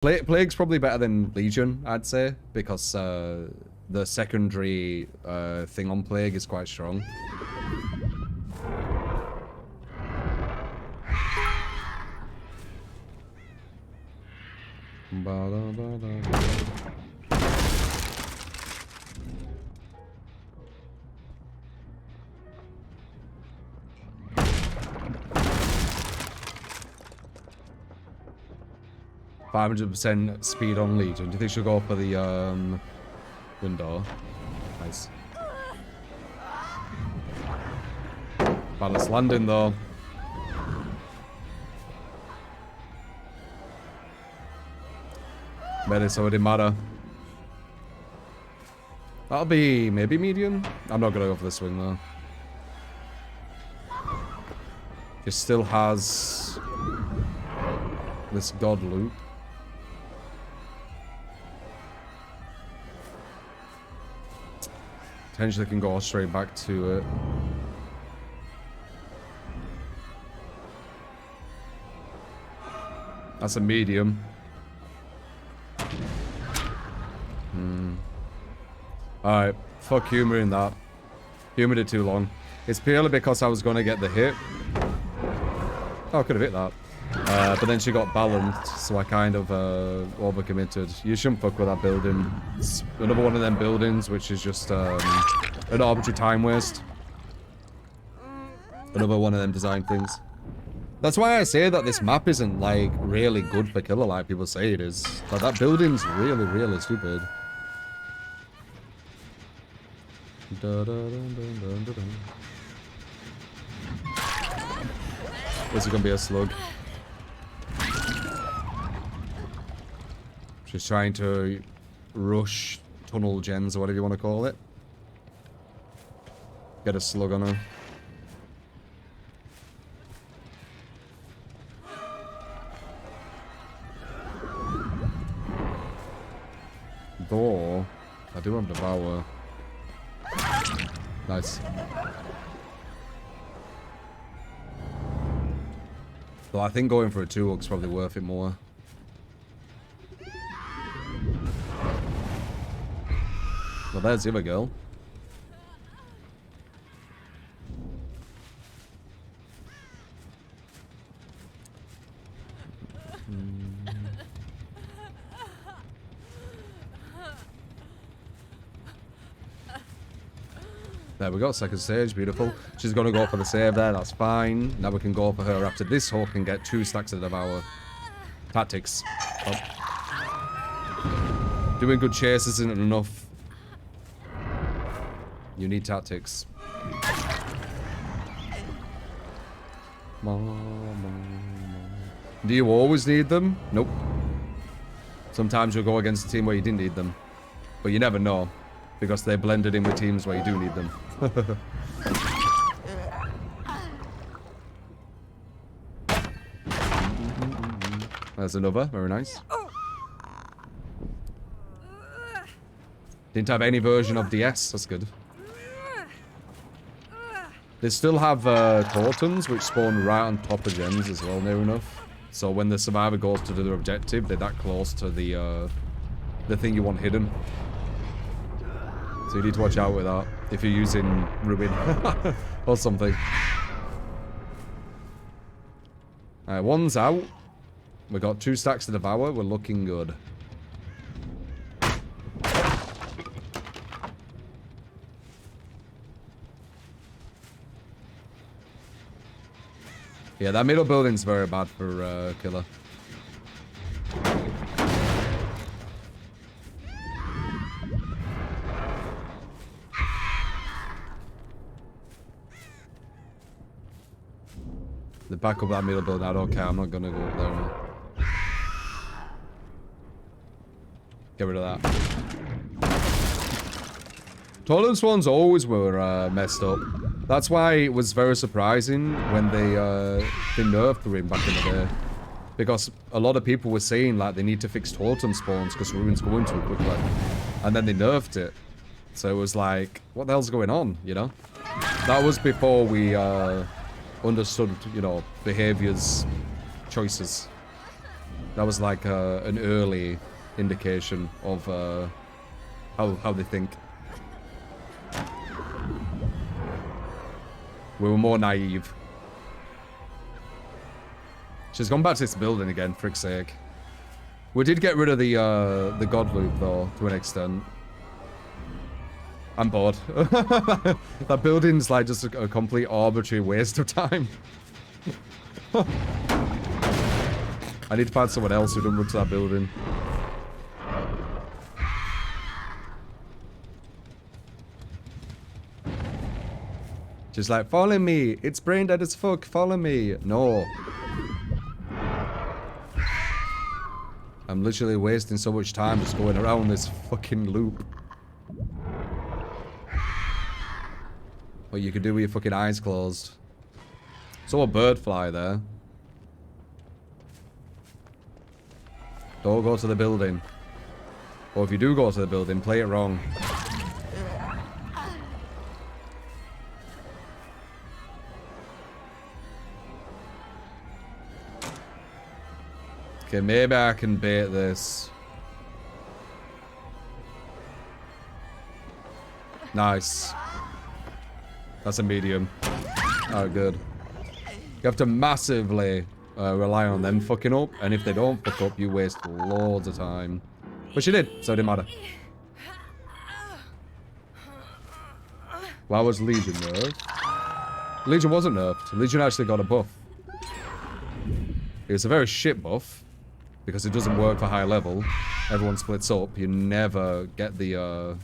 Plague's probably better than Legion, I'd say, because the secondary thing on Plague is quite strong. "500% speed on Legion. Do you think she'll go for the window?" Nice. Balanced landing though. But so it didn't matter. That'll be maybe medium. I'm not gonna go for the swing though. He still has this god loop. Potentially can go straight back to it. That's a medium. Alright, fuck humor in that. Humored it too long. It's purely because I was going to get the hit. Oh, I could have hit that. But then she got balanced, so I kind of overcommitted. You shouldn't fuck with that building. It's another one of them buildings, which is just an arbitrary time waste. Another one of them design things. That's why I say that this map isn't, like, really good for killer like people say it is. Like, that building's really, really stupid. This is gonna be a slug. She's trying to rush tunnel gens or whatever you want to call it. Get a slug on her. Though, I do have Devour. Nice. Though I think going for a 2-hook's probably worth it more. Well, there's the other girl. There we go, second stage, beautiful. She's gonna go for the save there, that's fine. Now we can go for her after this hook and get 2 stacks of Devour. Tactics. Oh. Doing good chase isn't enough. You need tactics. Do you always need them? Nope. Sometimes you'll go against a team where you didn't need them. But you never know. Because they blended in with teams where you do need them. There's another. Very nice. Didn't have any version of DS. That's good. They still have totems which spawn right on top of gens as well, near enough. So when the survivor goes to do their objective, they're that close to the thing you want hidden. So you need to watch out with that if you're using Ruin or something. Alright, one's out. We got 2 stacks to Devour. We're looking good. Yeah, that middle building's very bad for killer. The back up that middle building, I don't care, I'm not gonna go up there. Get rid of that. Totem spawns always were messed up. That's why it was very surprising when they nerfed Ruin back in the day. Because a lot of people were saying like they need to fix totem spawns because Ruin's going too quickly. And then they nerfed it. So it was like, what the hell's going on, you know? That was before we understood, you know, behaviors, choices. That was like an early indication of how they think. We were more naive. She's gone back to this building again, frick's sake. We did get rid of the god loop though, to an extent. I'm bored. That building's like just a complete arbitrary waste of time. I need to find someone else who doesn't run to that building. Just like, follow me. It's brain dead as fuck. Follow me. No. I'm literally wasting so much time just going around this fucking loop. What you could do with your fucking eyes closed. Saw a bird fly there. Don't go to the building. Or if you do go to the building, play it wrong. Okay, maybe I can bait this. Nice. That's a medium. Oh, good. You have to massively rely on them fucking up, and if they don't fuck up, you waste loads of time. But she did, so it didn't matter. Why was Legion nerfed? Legion wasn't nerfed. Legion actually got a buff. It's a very shit buff, because it doesn't work for high level. Everyone splits up. You never get the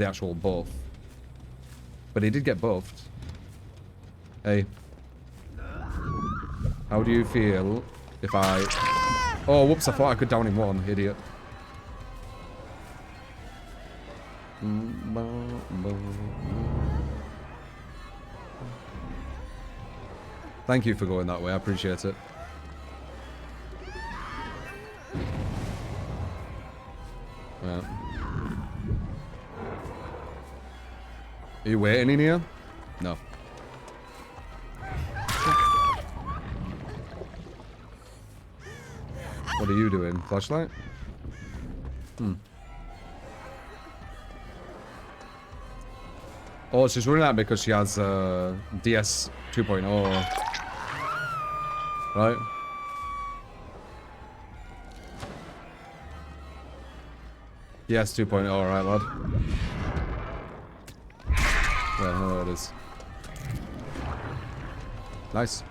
actual buff. But he did get buffed. Hey. How do you feel if I... Oh, whoops, I thought I could down him one, idiot. Thank you for going that way, I appreciate it. Yeah. Are you waiting in here? No. What are you doing? Flashlight? Oh, she's running out because she has DS 2.0. Right? DS 2.0, right, lad? Yeah, there it is. Nice.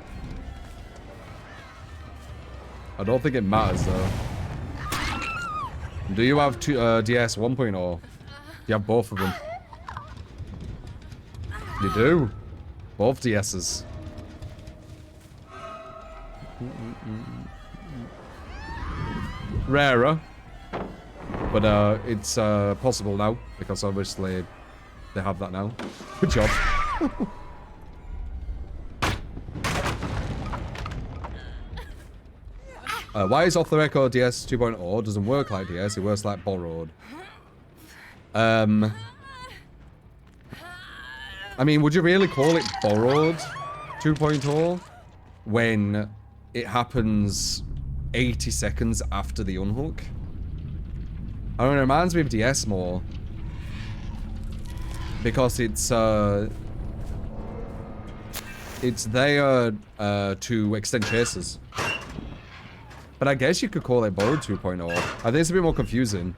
I don't think it matters, though. Do you have DS 1.0? You have both of them. You do? Both DS's. Rarer. But it's possible now, because obviously they have that now. Good job. Why is off the record DS 2.0 doesn't work like DS, it works like borrowed. I mean, would you really call it borrowed 2.0 when it happens 80 seconds after the unhook? I don't know, it reminds me of DS more. Because it's there to extend chases. But I guess you could call it borrowed 2.0. I think it's a bit more confusing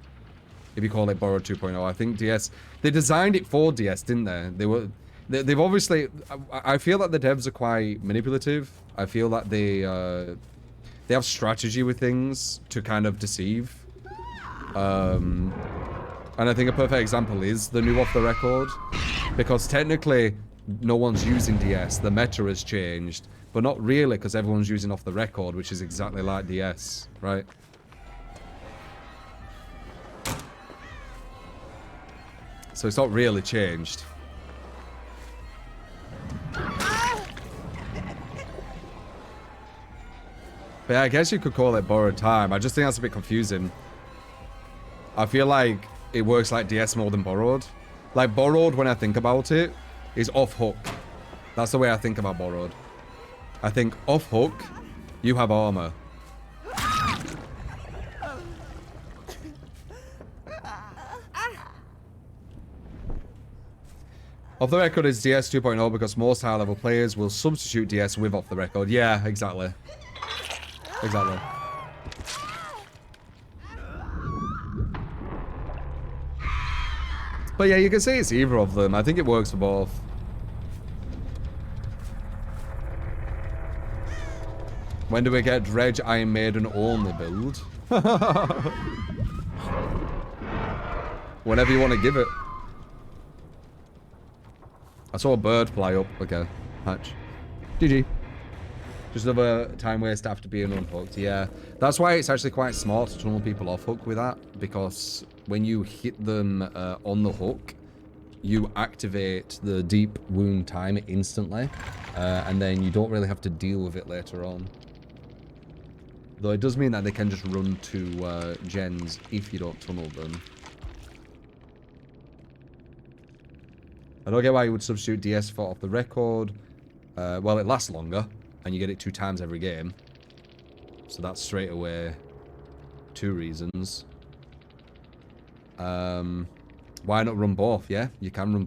if you call it borrowed 2.0. I think DS, they designed it for DS, didn't they? They've obviously, I feel like the devs are quite manipulative. I feel like they have strategy with things to kind of deceive. And I think a perfect example is the new off the record, because technically no one's using DS. The meta has changed, but not really, because everyone's using off the record, which is exactly like DS, right? So it's not really changed. But yeah, I guess you could call it borrowed time. I just think that's a bit confusing. I feel like it works like DS more than borrowed. Like borrowed, when I think about it, is off hook. That's the way I think about borrowed. I think off hook, you have armor. Off the record is DS 2.0 because most high level players will substitute DS with off the record. Yeah, exactly. Exactly. But yeah, you can say it's either of them. I think it works for both. When do we get Dredge Iron Maiden only build? Whenever you want to give it. I saw a bird fly up. Okay, hatch. GG. Just another time waste after being unhooked. Yeah, that's why it's actually quite smart to tunnel people off hook with that, because when you hit them on the hook, you activate the deep wound timer instantly, and then you don't really have to deal with it later on. Though it does mean that they can just run to gens if you don't tunnel them. I don't get why you would substitute DS for off the record. Well, it lasts longer, and you get it 2 times every game. So that's straight away 2 reasons. Why not run both? Yeah, you can run